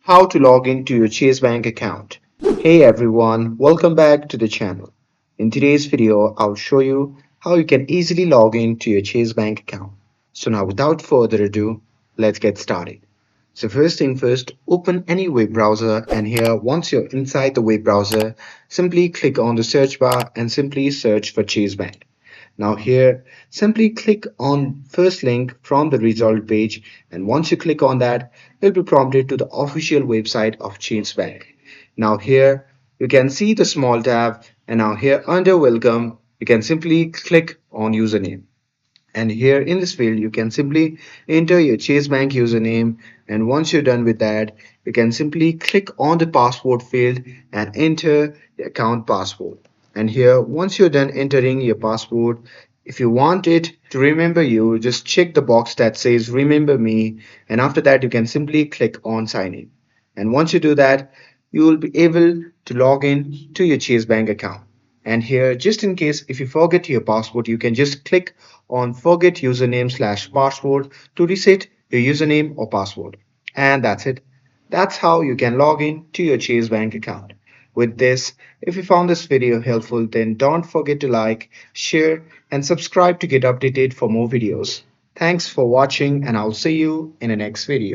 How to log into your Chase Bank account. Hey everyone, welcome back to the channel. In today's video, I'll show you how you can easily log into your Chase Bank account. So now without further ado, let's get started. So first thing first, open any web browser and here once you're inside the web browser, simply click on the search bar and simply search for Chase Bank. Now here, simply click on first link from the result page and once you click on that, you'll be prompted to the official website of Chase Bank. Now here, you can see the small tab and now here under welcome, you can simply click on username. And here in this field, you can simply enter your Chase Bank username. And once you're done with that, you can simply click on the password field and enter the account password. And here, once you're done entering your password, if you want it to remember you, just check the box that says remember me. And after that, you can simply click on sign in. And once you do that, you will be able to log in to your Chase Bank account. And here, just in case if you forget your password, you can just click on forget username/password to reset your username or password. And that's it. That's how you can log in to your Chase Bank account. With this, if you found this video helpful, then don't forget to like, share, and subscribe to get updated for more videos. Thanks for watching, and I'll see you in the next video.